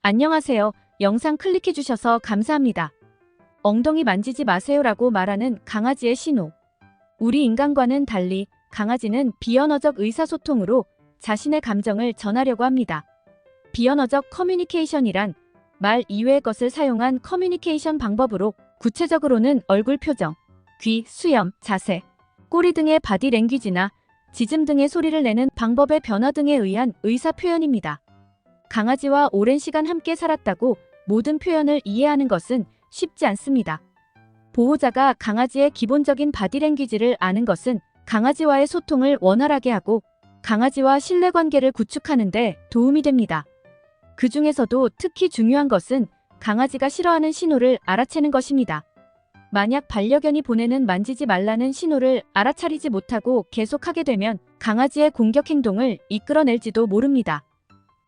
안녕하세요. 영상 클릭해주셔서 감사합니다. 엉덩이 만지지 마세요라고 말하는 강아지의 신호. 우리 인간과는 달리 강아지는 비언어적 의사소통으로 자신의 감정을 전하려고 합니다. 비언어적 커뮤니케이션이란 말 이외의 것을 사용한 커뮤니케이션 방법으로 구체적으로는 얼굴 표정, 귀, 수염, 자세, 꼬리 등의 바디 랭귀지나 짖음 등의 소리를 내는 방법의 변화 등에 의한 의사 표현입니다. 강아지와 오랜 시간 함께 살았다고 모든 표현을 이해하는 것은 쉽지 않습니다. 보호자가 강아지의 기본적인 바디랭귀지를 아는 것은 강아지와의 소통을 원활하게 하고 강아지와 신뢰관계를 구축하는 데 도움이 됩니다. 그 중에서도 특히 중요한 것은 강아지가 싫어하는 신호를 알아채는 것입니다. 만약 반려견이 보내는 만지지 말라는 신호를 알아차리지 못하고 계속하게 되면 강아지의 공격 행동을 이끌어낼지도 모릅니다.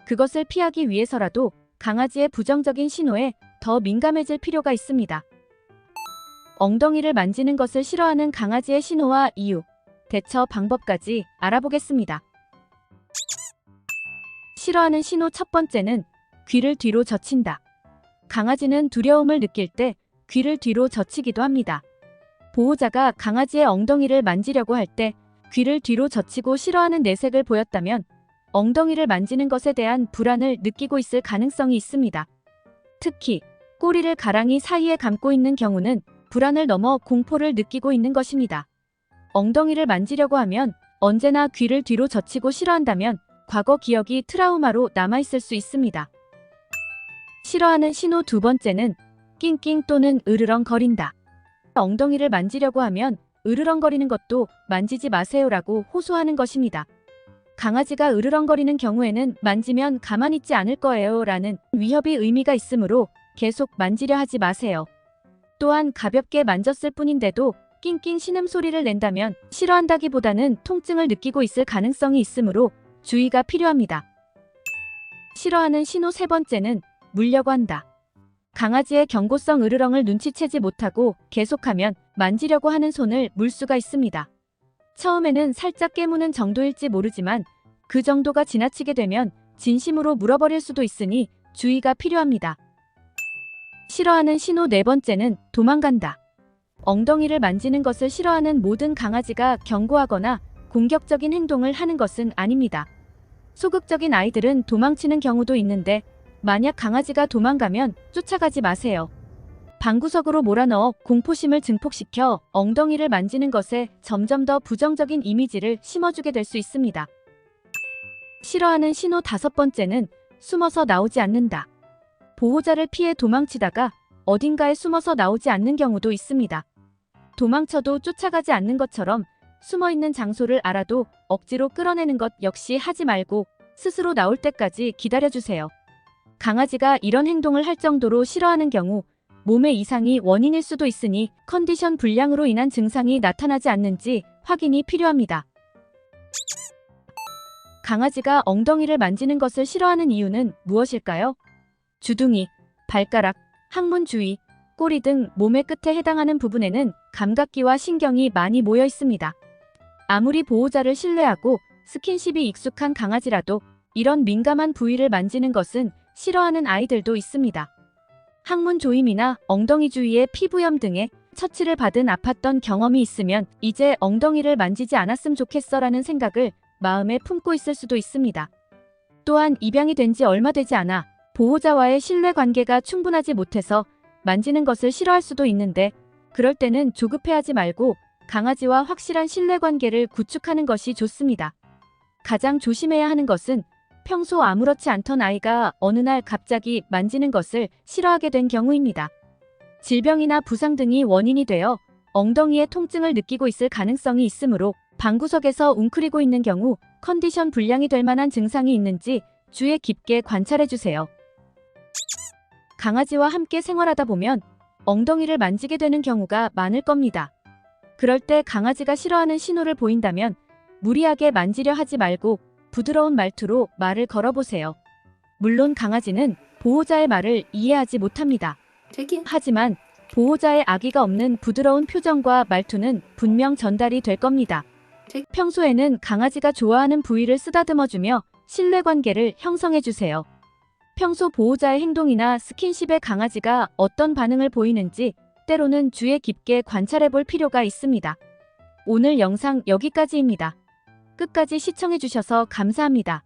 그것을 피하기 위해서라도 강아지의 부정적인 신호에 더 민감해질 필요가 있습니다. 엉덩이를 만지는 것을 싫어하는 강아지의 신호와 이유, 대처 방법까지 알아보겠습니다. 싫어하는 신호 첫 번째는 귀를 뒤로 젖힌다. 강아지는 두려움을 느낄 때 귀를 뒤로 젖히기도 합니다. 보호자가 강아지의 엉덩이를 만지려고 할 때 귀를 뒤로 젖히고 싫어하는 내색을 보였다면 엉덩이를 만지는 것에 대한 불안을 느끼고 있을 가능성이 있습니다. 특히 꼬리를 가랑이 사이에 감고 있는 경우는 불안을 넘어 공포를 느끼고 있는 것입니다. 엉덩이를 만지려고 하면 언제나 귀를 뒤로 젖히고 싫어한다면 과거 기억이 트라우마로 남아있을 수 있습니다. 싫어하는 신호 두 번째는 낑낑 또는 으르렁거린다. 엉덩이를 만지려고 하면 으르렁거리는 것도 만지지 마세요라고 호소하는 것입니다. 강아지가 으르렁거리는 경우에는 만지면 가만히 있지 않을 거예요 라는 위협의 의미가 있으므로 계속 만지려 하지 마세요. 또한 가볍게 만졌을 뿐인데도 낑낑 신음소리를 낸다면 싫어한다기보다는 통증을 느끼고 있을 가능성이 있으므로 주의가 필요합니다. 싫어하는 신호 세 번째는 물려고 한다. 강아지의 경고성 으르렁을 눈치채지 못하고 계속하면 만지려고 하는 손을 물 수가 있습니다. 처음에는 살짝 깨무는 정도일지 모르지만 그 정도가 지나치게 되면 진심으로 물어버릴 수도 있으니 주의가 필요합니다. 싫어하는 신호 네 번째는 도망간다. 엉덩이를 만지는 것을 싫어하는 모든 강아지가 경고하거나 공격적인 행동을 하는 것은 아닙니다. 소극적인 아이들은 도망치는 경우도 있는데 만약 강아지가 도망가면 쫓아가지 마세요. 방구석으로 몰아넣어 공포심을 증폭시켜 엉덩이를 만지는 것에 점점 더 부정적인 이미지를 심어주게 될 수 있습니다. 싫어하는 신호 다섯 번째는 숨어서 나오지 않는다. 보호자를 피해 도망치다가 어딘가에 숨어서 나오지 않는 경우도 있습니다. 도망쳐도 쫓아가지 않는 것처럼 숨어있는 장소를 알아도 억지로 끌어내는 것 역시 하지 말고 스스로 나올 때까지 기다려주세요. 강아지가 이런 행동을 할 정도로 싫어하는 경우 몸의 이상이 원인일 수도 있으니 컨디션 불량으로 인한 증상이 나타나지 않는지 확인이 필요합니다. 강아지가 엉덩이를 만지는 것을 싫어하는 이유는 무엇일까요? 주둥이, 발가락, 항문 주위, 꼬리 등 몸의 끝에 해당하는 부분에는 감각기와 신경이 많이 모여 있습니다. 아무리 보호자를 신뢰하고 스킨십이 익숙한 강아지라도 이런 민감한 부위를 만지는 것은 싫어하는 아이들도 있습니다. 항문 조임이나 엉덩이 주위의 피부염 등의 처치를 받은 아팠던 경험이 있으면 이제 엉덩이를 만지지 않았으면 좋겠어라는 생각을 마음에 품고 있을 수도 있습니다. 또한 입양이 된 지 얼마 되지 않아 보호자와의 신뢰관계가 충분하지 못해서 만지는 것을 싫어할 수도 있는데 그럴 때는 조급해하지 말고 강아지와 확실한 신뢰관계를 구축하는 것이 좋습니다. 가장 조심해야 하는 것은 평소 아무렇지 않던 아이가 어느 날 갑자기 만지는 것을 싫어하게 된 경우입니다. 질병이나 부상 등이 원인이 되어 엉덩이에 통증을 느끼고 있을 가능성이 있으므로 방구석에서 웅크리고 있는 경우 컨디션 불량이 될 만한 증상이 있는지 주의 깊게 관찰해주세요. 강아지와 함께 생활하다 보면 엉덩이를 만지게 되는 경우가 많을 겁니다. 그럴 때 강아지가 싫어하는 신호를 보인다면 무리하게 만지려 하지 말고 부드러운 말투로 말을 걸어보세요. 물론 강아지는 보호자의 말을 이해하지 못합니다. 하지만 보호자의 악의가 없는 부드러운 표정과 말투는 분명 전달이 될 겁니다. 평소에는 강아지가 좋아하는 부위를 쓰다듬어주며 신뢰관계를 형성해주세요. 평소 보호자의 행동이나 스킨십에 강아지가 어떤 반응을 보이는지 때로는 주의 깊게 관찰해 볼 필요가 있습니다. 오늘 영상 여기까지입니다. 끝까지 시청해 주셔서 감사합니다.